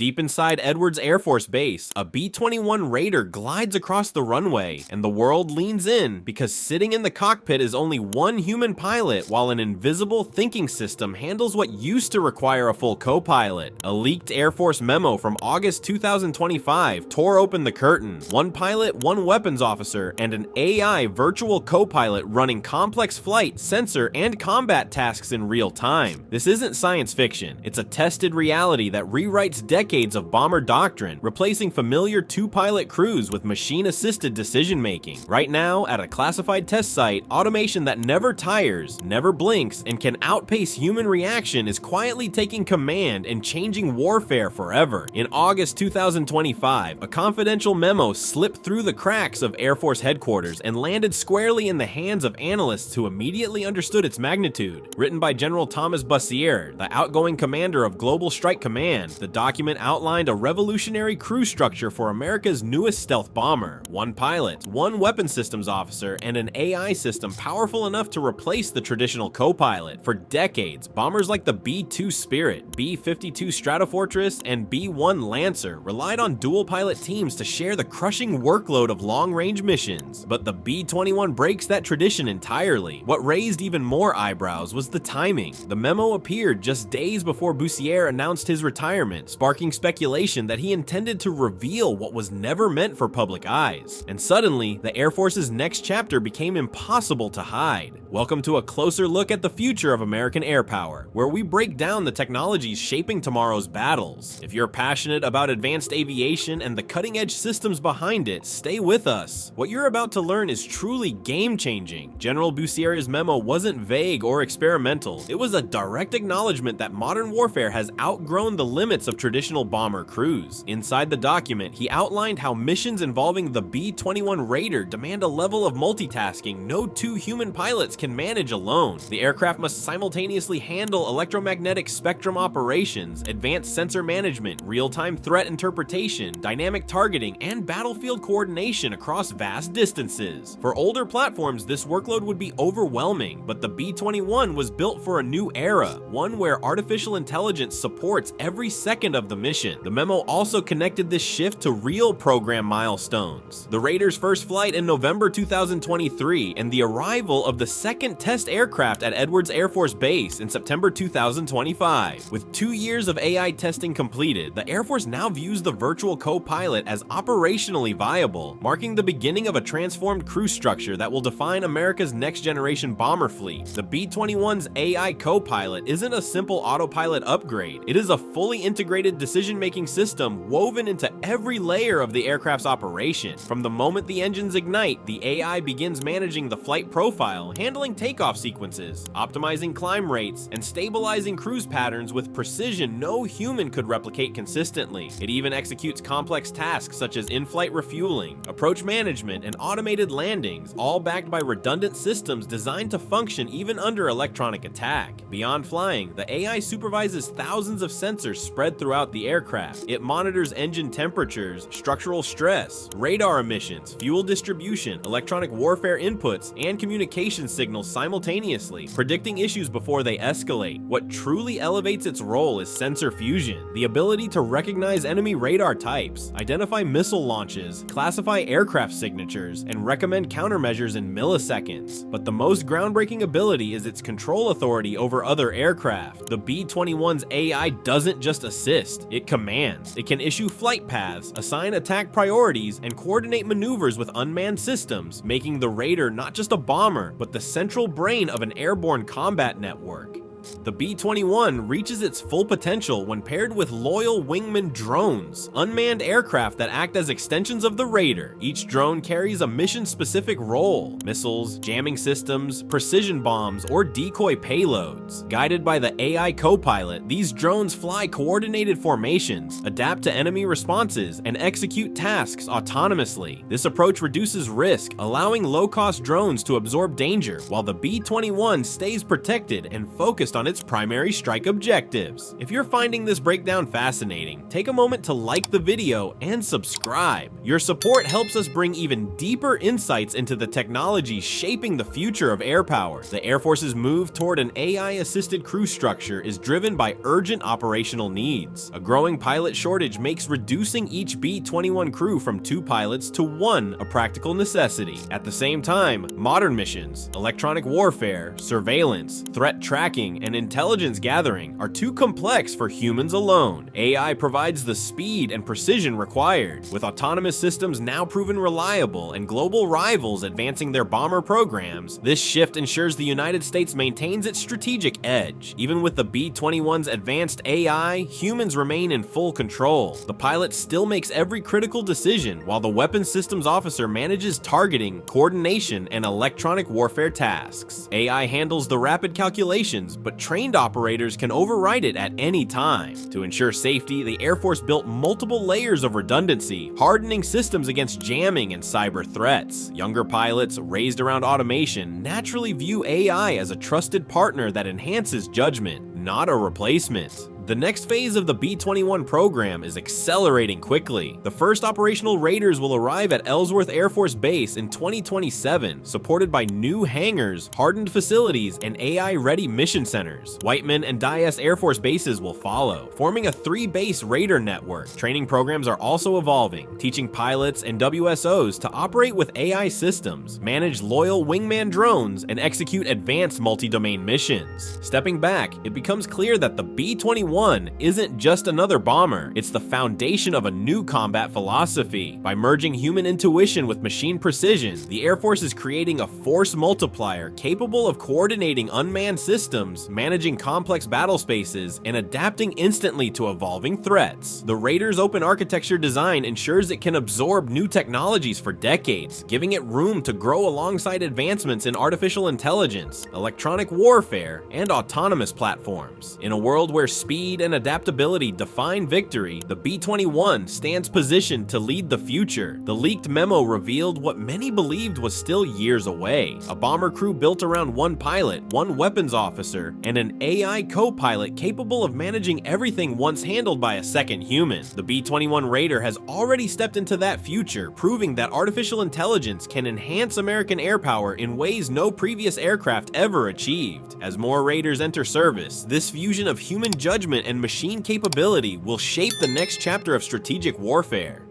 Deep inside Edwards Air Force Base, a B-21 Raider glides across the runway, and the world leans in because sitting in the cockpit is only one human pilot while an invisible thinking system handles what used to require a full co-pilot. A leaked Air Force memo from August 2025 tore open the curtain. One pilot, one weapons officer, and an AI virtual co-pilot running complex flight, sensor, and combat tasks in real time. This isn't science fiction, it's a tested reality that rewrites decades of bomber doctrine, replacing familiar two-pilot crews with machine-assisted decision-making. Right now, at a classified test site, automation that never tires, never blinks, and can outpace human reaction is quietly taking command and changing warfare forever. In August 2025, a confidential memo slipped through the cracks of Air Force headquarters and landed squarely in the hands of analysts who immediately understood its magnitude. Written by General Thomas Bussier, the outgoing commander of Global Strike Command, the document outlined a revolutionary crew structure for America's newest stealth bomber. One pilot, one weapons systems officer, and an AI system powerful enough to replace the traditional co-pilot. For decades, bombers like the B-2 Spirit, B-52 Stratofortress, and B-1 Lancer relied on dual-pilot teams to share the crushing workload of long-range missions. But the B-21 breaks that tradition entirely. What raised even more eyebrows was the timing. The memo appeared just days before Bussier announced his retirement, sparking speculation that he intended to reveal what was never meant for public eyes. And suddenly, the Air Force's next chapter became impossible to hide. Welcome to a closer look at the future of American air power, where we break down the technologies shaping tomorrow's battles. If you're passionate about advanced aviation and the cutting-edge systems behind it, stay with us. What you're about to learn is truly game-changing. General Bussier's memo wasn't vague or experimental. It was a direct acknowledgement that modern warfare has outgrown the limits of traditional bomber crews. Inside the document, he outlined how missions involving the B-21 Raider demand a level of multitasking no two human pilots can manage alone. The aircraft must simultaneously handle electromagnetic spectrum operations, advanced sensor management, real-time threat interpretation, dynamic targeting, and battlefield coordination across vast distances. For older platforms, this workload would be overwhelming, but the B-21 was built for a new era, one where artificial intelligence supports every second of the mission. The memo also connected this shift to real program milestones. The Raider's first flight in November 2023 and the arrival of the second test aircraft at Edwards Air Force Base in September 2025. With 2 years of AI testing completed, the Air Force now views the virtual co-pilot as operationally viable, marking the beginning of a transformed crew structure that will define America's next-generation bomber fleet. The B-21's AI co-pilot isn't a simple autopilot upgrade. It is a fully integrated decision-making system woven into every layer of the aircraft's operation. From the moment the engines ignite, the AI begins managing the flight profile, handling takeoff sequences, optimizing climb rates, and stabilizing cruise patterns with precision no human could replicate consistently. It even executes complex tasks such as in-flight refueling, approach management, and automated landings, all backed by redundant systems designed to function even under electronic attack. Beyond flying, the AI supervises thousands of sensors spread throughout the aircraft. It monitors engine temperatures, structural stress, radar emissions, fuel distribution, electronic warfare inputs, and communication signals simultaneously, predicting issues before they escalate. What truly elevates its role is sensor fusion, the ability to recognize enemy radar types, identify missile launches, classify aircraft signatures, and recommend countermeasures in milliseconds. But the most groundbreaking ability is its control authority over other aircraft. The B-21's AI doesn't just assist, it commands. It can issue flight paths, assign attack priorities, and coordinate maneuvers with unmanned systems, making the Raider not just a bomber, but the central brain of an airborne combat network. The B-21 reaches its full potential when paired with loyal wingman drones, unmanned aircraft that act as extensions of the Raider. Each drone carries a mission-specific role: missiles, jamming systems, precision bombs, or decoy payloads. Guided by the AI co-pilot, these drones fly coordinated formations, adapt to enemy responses, and execute tasks autonomously. This approach reduces risk, allowing low-cost drones to absorb danger, while the B-21 stays protected and focused focused on its primary strike objectives. If you're finding this breakdown fascinating, take a moment to like the video and subscribe. Your support helps us bring even deeper insights into the technologies shaping the future of air power. The Air Force's move toward an AI-assisted crew structure is driven by urgent operational needs. A growing pilot shortage makes reducing each B-21 crew from 2 pilots to 1 a practical necessity. At the same time, modern missions, electronic warfare, surveillance, threat tracking, and intelligence gathering are too complex for humans alone. AI provides the speed and precision required, with autonomous systems now proven reliable and global rivals advancing their bomber programs. This shift ensures the United States maintains its strategic edge. Even with the B-21's advanced AI, humans remain in full control. The pilot still makes every critical decision, while the weapons systems officer manages targeting, coordination, and electronic warfare tasks. AI handles the rapid calculations, but trained operators can override it at any time. To ensure safety, the Air Force built multiple layers of redundancy, hardening systems against jamming and cyber threats. Younger pilots, raised around automation, naturally view AI as a trusted partner that enhances judgment, not a replacement. The next phase of the B-21 program is accelerating quickly. The first operational raiders will arrive at Ellsworth Air Force Base in 2027, supported by new hangars, hardened facilities, and AI-ready mission centers. Whiteman and Dyess Air Force bases will follow, forming a 3-base raider network. Training programs are also evolving, teaching pilots and WSOs to operate with AI systems, manage loyal wingman drones, and execute advanced multi-domain missions. Stepping back, it becomes clear that the B-21 isn't just another bomber, it's the foundation of a new combat philosophy. By merging human intuition with machine precision, the Air Force is creating a force multiplier capable of coordinating unmanned systems, managing complex battle spaces, and adapting instantly to evolving threats. The Raider's open architecture design ensures it can absorb new technologies for decades, giving it room to grow alongside advancements in artificial intelligence, electronic warfare, and autonomous platforms. In a world where speed and adaptability define victory, the B-21 stands positioned to lead the future. The leaked memo revealed what many believed was still years away: a bomber crew built around 1 pilot, 1 weapons officer, and an AI co-pilot capable of managing everything once handled by a second human. The B-21 Raider has already stepped into that future, proving that artificial intelligence can enhance American air power in ways no previous aircraft ever achieved. As more Raiders enter service, this fusion of human judgment and machine capability will shape the next chapter of strategic warfare.